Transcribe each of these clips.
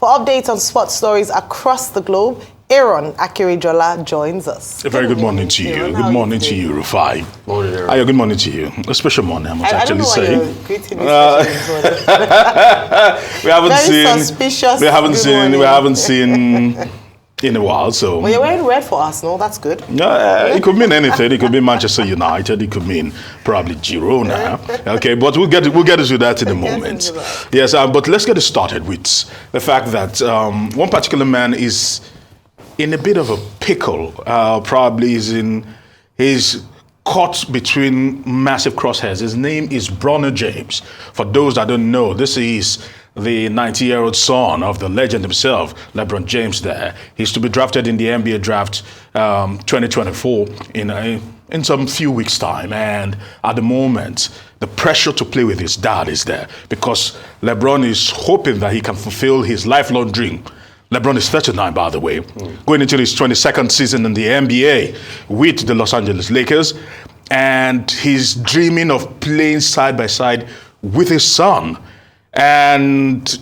For updates on sports stories across the globe, Aaron Akirijola joins us. A very good morning to you. Aaron, good morning to you, Rufai. Morning, Aaron. Good morning to you. A special morning, I must actually say. We haven't seen in a while, so. Well, you're wearing red for Arsenal. That's good. It could mean anything. It could be Manchester United. It could mean probably Girona. Okay, but we'll get to that in a moment. Yes, but let's get it started with the fact that one particular man is in a bit of a pickle. Probably he's caught between massive crosshairs. His name is LeBrons James. For those that don't know, this is the 90-year-old son of the legend himself, LeBrons James there. He's to be drafted in the NBA draft 2024 in some few weeks' time. And at the moment, the pressure to play with his dad is there because LeBron is hoping that he can fulfill his lifelong dream. LeBron is 39, by the way, going into his 22nd season in the NBA with the Los Angeles Lakers. And he's dreaming of playing side by side with his son. And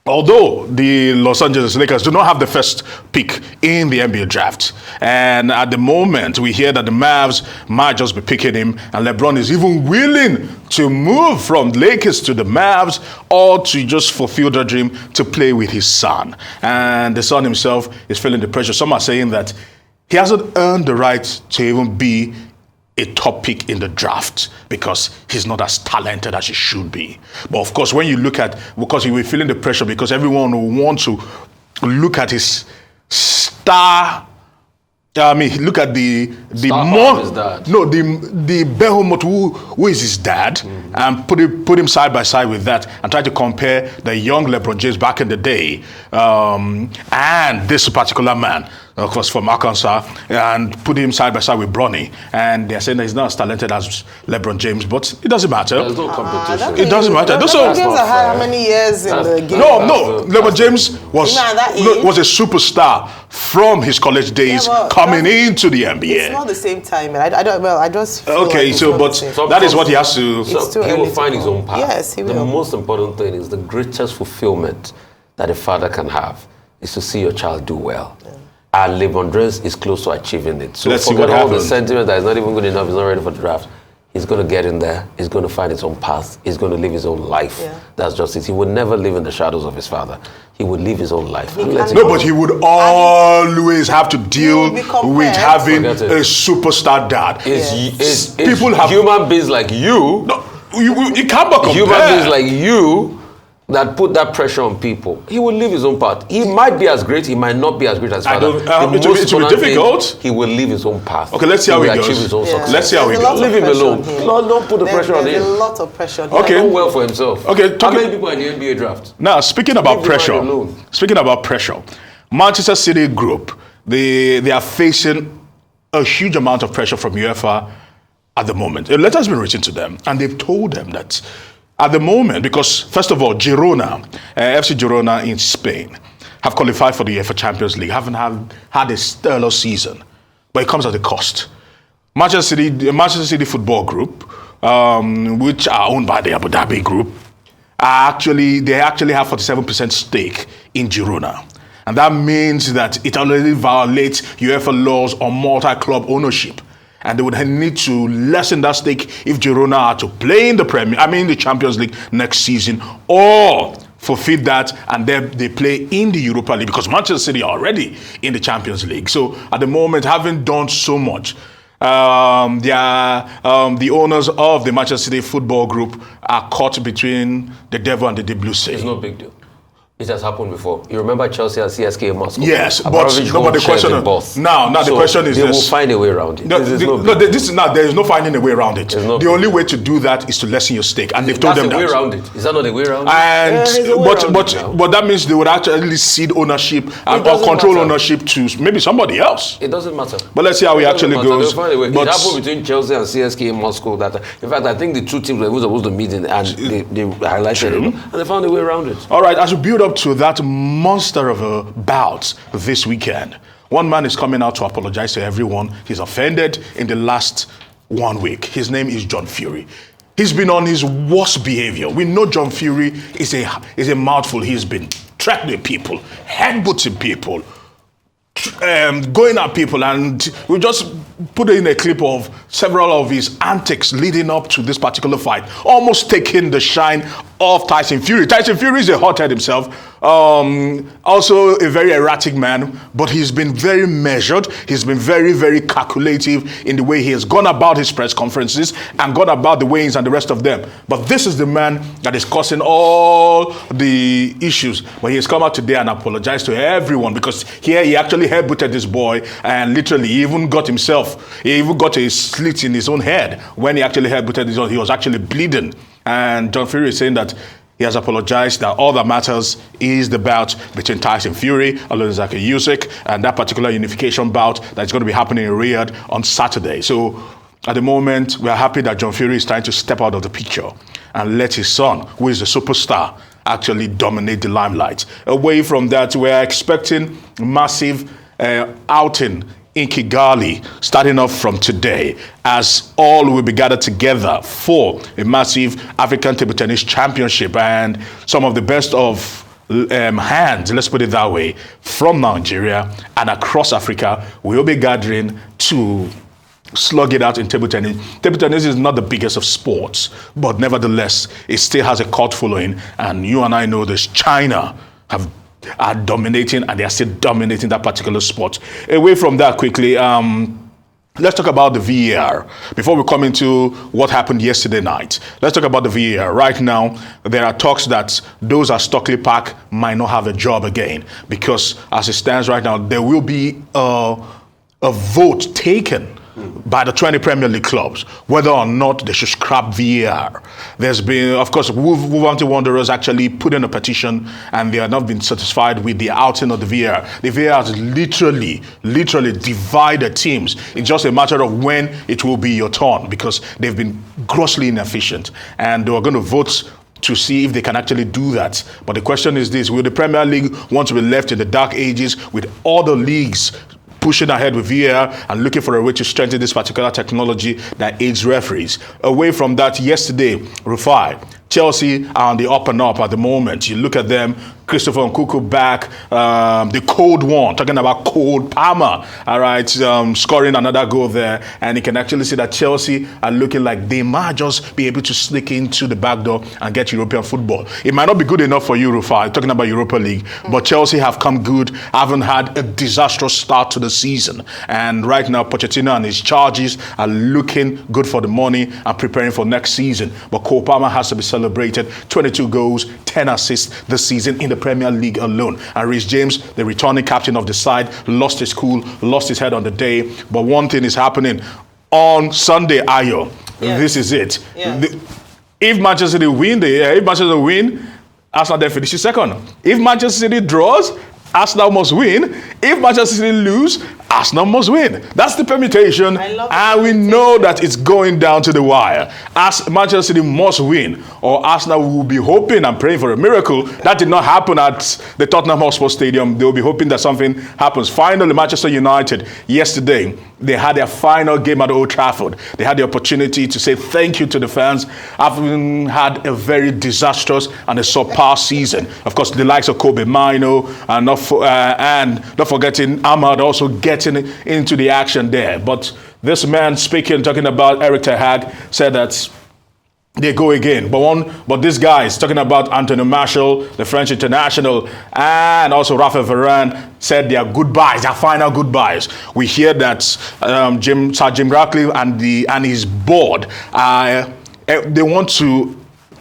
although the Los Angeles Lakers do not have the first pick in the NBA draft, and at the moment we hear that the Mavs might just be picking him, and LeBron is even willing to move from Lakers to the Mavs or to just fulfill the dream to play with his son. And the son himself is feeling the pressure. Some are saying that he hasn't earned the right to even be a top pick in the draft because he's not as talented as he should be. But of course, when you look at, because he will feeling the pressure because everyone will want to look at his star. Look at the behemoth who is his dad, and put him side by side with that, and try to compare the young LeBron James back in the day and this particular man, of course, from Arkansas, and put him side by side with Bronny. And they're saying that he's not as talented as LeBron James, but it doesn't matter. There's no competition. It doesn't matter. LeBron James has had how many years in the game? No. LeBron James was a superstar from his college days coming into the NBA. It's not the same time. I just feel okay, like that is what he has to. He will find his own path. Yes, he will. The most important thing is the greatest fulfillment that a father can have is to see your child do well. Yeah. And LeBron James is close to achieving it. So forget all the sentiment that is not even good enough, he's not ready for the draft. He's going to get in there. He's going to find his own path. He's going to live his own life. Yeah. That's just it. He would never live in the shadows of his father. He would live his own life. But he would always have to deal with having a superstar dad. People have human beings like you. No, you can't compare. Human beings like you that put that pressure on people. He will live his own path. He might be as great, he might not be as great as his father. It will be difficult. He will live his own path. Okay, let's see how he goes. Achieve his own success. Let's see how he goes. Leave him alone. Don't put the pressure on him. There's a lot of pressure. Okay. He's done well for himself. Okay, how many people are in the NBA draft? Now, speaking about pressure, Manchester City group, they are facing a huge amount of pressure from UEFA at the moment. A letter has been written to them, and they've told them that at the moment, because first of all, Girona, FC Girona in Spain, have qualified for the UEFA Champions League, haven't had a stellar season, but it comes at a cost. Manchester City Football Group, which are owned by the Abu Dhabi Group, they actually have 47% stake in Girona. And that means that it already violates UEFA laws on multi-club ownership. And they would need to lessen that stake if Girona are to play in the Champions League next season, or forfeit that and then they play in the Europa League, because Manchester City are already in the Champions League. So at the moment, having done so much, the owners of the Manchester City Football Group are caught between the devil and the deep blue sea. It's no big deal. It has happened before. You remember Chelsea and CSK in Moscow? Yes, but the question is the question is they will find a way around it. There is no finding a way around it. The only way to do that is to lessen your stake, and they've told them that. That's a way around it. Is that not a way around it? But that means they would actually cede ownership or control ownership to maybe somebody else. It doesn't matter. But let's see how it actually goes. It happened between Chelsea and CSK in Moscow. In fact, I think the two teams were supposed to meet and they highlighted it, and they found a way around it. All right, as we build up to that monster of a bout this weekend, one man is coming out to apologize to everyone he's offended in the last 1 week. His name is John Fury. He's been on his worst behavior. We know John Fury is a mouthful. He's been threatening people, headbutting people, going at people, and we just put in a clip of several of his antics leading up to this particular fight, almost taking the shine of Tyson Fury. Tyson Fury is a hothead himself, also a very erratic man, but he's been very measured. He's been very, very calculative in the way he has gone about his press conferences and gone about the weigh-ins and the rest of them. But this is the man that is causing all the issues. But he has come out today and apologized to everyone, because here he actually headbutted this boy, and literally he even got a slit in his own head when he actually headbutted his own. He was actually bleeding. And John Fury is saying that he has apologized, that all that matters is the bout between Tyson Fury, Alonzake Usyk, and that particular unification bout that's going to be happening in Riyadh on Saturday. So at the moment, we are happy that John Fury is trying to step out of the picture and let his son, who is a superstar, actually dominate the limelight. Away from that, we are expecting massive outing in Kigali, starting off from today, as all will be gathered together for a massive African Table Tennis Championship, and some of the best of hands, let's put it that way, from Nigeria and across Africa will be gathering to slug it out in table tennis. Table tennis is not the biggest of sports, but nevertheless, it still has a cult following, and you and I know this. China are dominating, and they are still dominating that particular sport. Away from that quickly, let's talk about the VAR. Before we come into what happened yesterday night, let's talk about the VAR. Right now, there are talks that those at Stockley Park might not have a job again, because as it stands right now, there will be a vote taken by the 20 Premier League clubs whether or not they should scrap VAR. There's been, of course, Wolverhampton Wanderers actually put in a petition, and they have not been satisfied with the outing of the VAR. The VAR has literally divided teams. It's just a matter of when it will be your turn, because they've been grossly inefficient, and they are going to vote to see if they can actually do that. But the question is this: will the Premier League want to be left in the dark ages with all the leagues pushing ahead with VAR and looking for a way to strengthen this particular technology that aids referees? Away from that, yesterday, Rufai, Chelsea are on the up and up at the moment. You look at them, Christopher Nkunku back, the cold one, talking about cold Palmer, all right, scoring another goal there. And you can actually see that Chelsea are looking like they might just be able to sneak into the back door and get European football. It might not be good enough for you, Rufai, talking about Europa League, but Chelsea have come good, haven't had a disastrous start to the season. And right now, Pochettino and his charges are looking good for the money and preparing for next season. But Cole Palmer has to be celebrated. 22 goals, 10 assists this season in the Premier League alone. And Reece James, the returning captain of the side, lost his cool, lost his head on the day. But one thing is happening on Sunday, Ayo. Yes. This is it. Yes. If Manchester City win, Arsenal then finishes second. If Manchester City draws, Arsenal must win. If Manchester City lose, Arsenal must win. That's the permutation, and we know that it's going down to the wire. As Manchester City must win, or Arsenal will be hoping and praying for a miracle. That did not happen at the Tottenham Hotspur Stadium. They will be hoping that something happens. Finally, Manchester United, yesterday, they had their final game at Old Trafford. They had the opportunity to say thank you to the fans, having had a very disastrous and a subpar season. Of course, the likes of Kobe Mino, and not forgetting Ahmad also getting into the action there. But this man talking about Eric Ten Hag, said that they go again. But this guy is talking about Anthony Martial, the French international, and also Raphael Varane said their goodbyes, their final goodbyes. We hear that Sir Jim Ratcliffe and his board, they want to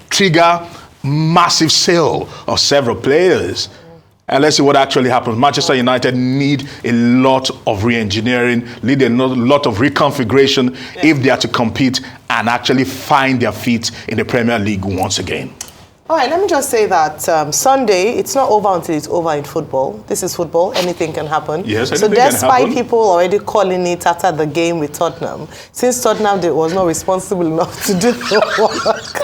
trigger massive sale of several players. And let's see what actually happens. Manchester United need a lot of re-engineering, need a lot of reconfiguration if they are to compete and actually find their feet in the Premier League once again. All right, let me just say that Sunday, it's not over until it's over in football. This is football. Anything can happen. Yes, so despite people already calling it after the game with Tottenham, since Tottenham was not responsible enough to do the work,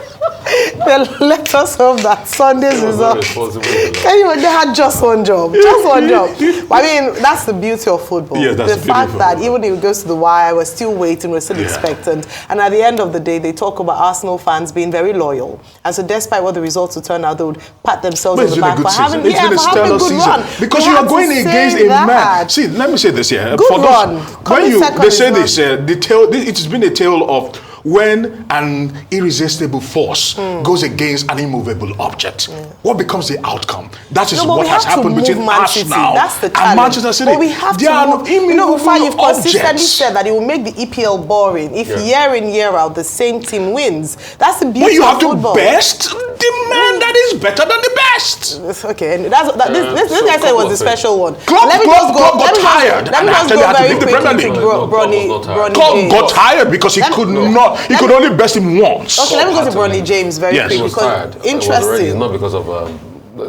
But let us hope that Sunday's result. Can you imagine? They had just one job. I mean, that's the beauty of football. Yeah, that's the fact that even if it goes to the wire, we're still waiting, we're still expectant. And at the end of the day, they talk about Arsenal fans being very loyal. And so despite what the results will turn out, they would pat themselves on the back for having a good run. Because you are going against a man. See, let me say this here. Good run. They say this, it has been a tale of when an irresistible force goes against an immovable object. What becomes the outcome? That is what has happened between Arsenal and Manchester City. But we have to move. You've consistently said that it will make the EPL boring if year in, year out, the same team wins. That's the beauty of football. But you have to best the man that is better than the best. Okay, and this guy said it was a special one. Klopp got tired. Let me just go very quickly to Bronny Klopp got tired because he could not. He could only best him once. Okay, let me go to Bronny James very quickly. Because interesting. It's not because of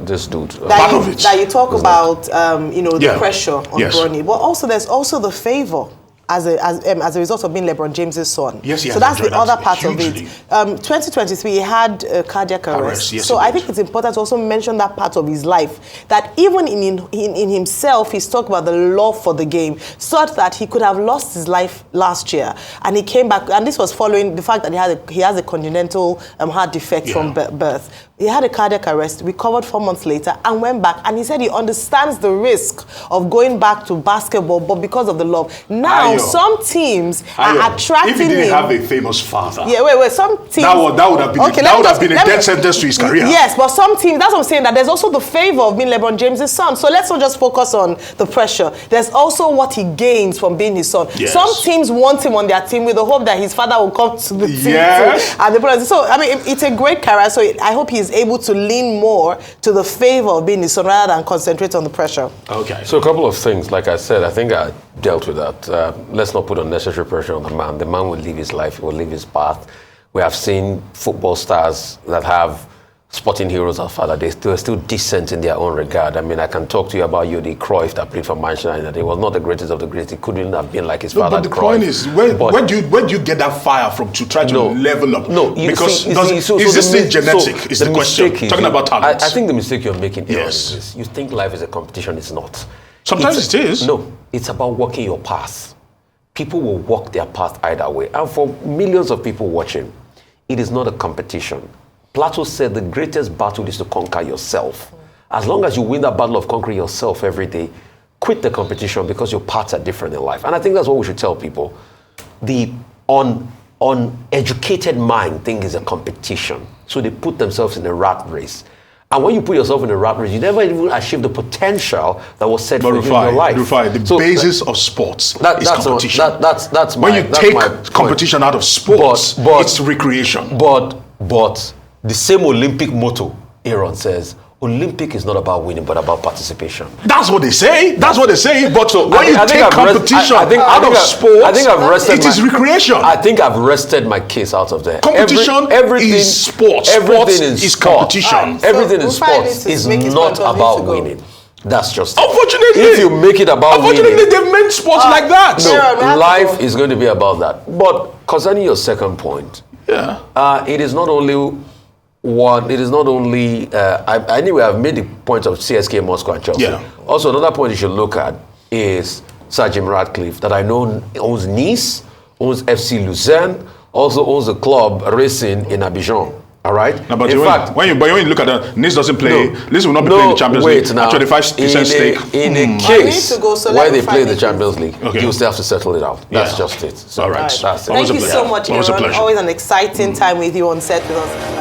this dude. That you talk about, the pressure on Bronny, but also there's also the favor as a result of being LeBron James's son. Yes, so that's the other part of it. 2023, he had cardiac arrest. Yes, so I think it's important to also mention that part of his life, that even in himself, he's talked about the love for the game, such that he could have lost his life last year, and he came back, and this was following the fact that he has a congenital heart defect from birth. He had a cardiac arrest, recovered 4 months later, and went back. And he said he understands the risk of going back to basketball, but because of the love. Now, some teams are attracting him. If he didn't have a famous father. Yeah, wait. Some teams. That would have been a death sentence to his career. Yes, but some teams, that's what I'm saying, that there's also the favor of being LeBron James' son. So let's not just focus on the pressure. There's also what he gains from being his son. Yes. Some teams want him on their team with the hope that his father will come to the team. Yes. So, I mean, it's a great career. So I hope he's able to lean more to the favor of being his son rather than concentrate on the pressure. Okay. So a couple of things. Like I said, I think I dealt with that. Let's not put unnecessary pressure on the man. The man will live his life. He will live his path. We have seen football stars that have sporting heroes as father. They're still decent in their own regard. I mean, I can talk to you about Jordi Cruyff that played for Manchester United. He was not the greatest of the greatest. He couldn't have been like his father. But the point is, where do you get that fire from to try to level up? No, because is this thing genetic? Is the question. Talking about talent. I think the mistake you're making here is this. You think life is a competition. It's not. Sometimes it is. No, it's about walking your path. People will walk their path either way. And for millions of people watching, it is not a competition. Plato said the greatest battle is to conquer yourself. As long as you win that battle of conquering yourself every day, quit the competition because your paths are different in life. And I think that's what we should tell people. The uneducated mind think is a competition. So they put themselves in a rat race. And when you put yourself in a rat race, you never even achieve the potential that was set for you in your life. The basis of sports is competition. That's when you take competition out of sports, it's recreation. But the same Olympic motto, Aaron says, Olympic is not about winning, but about participation. That's what they say. But when you take competition out of sports, it is recreation. I think I've rested my case out of there. Competition is sports. Everything is competition. Everything in sports is not about winning. That's just unfortunately. If you make it about winning, they've made sports like that. No, life is going to be about that. But concerning your second point, it is not only one. It is not only. Anyway, I've made the point of CSK, Moscow, and Chelsea. Yeah. Also, another point you should look at is Sir Jim Ratcliffe, that I know owns Nice, owns FC Lucerne, also owns a club Racing in Abidjan. All right. No, but when you look at that, Nice doesn't play. Nice will not be playing the Champions League. Now, 25% stake. In a case where they play the Champions League, you still have to settle it out. That's just it. So, all right. Thank you so much, Aaron. Always an exciting time with you on set with us.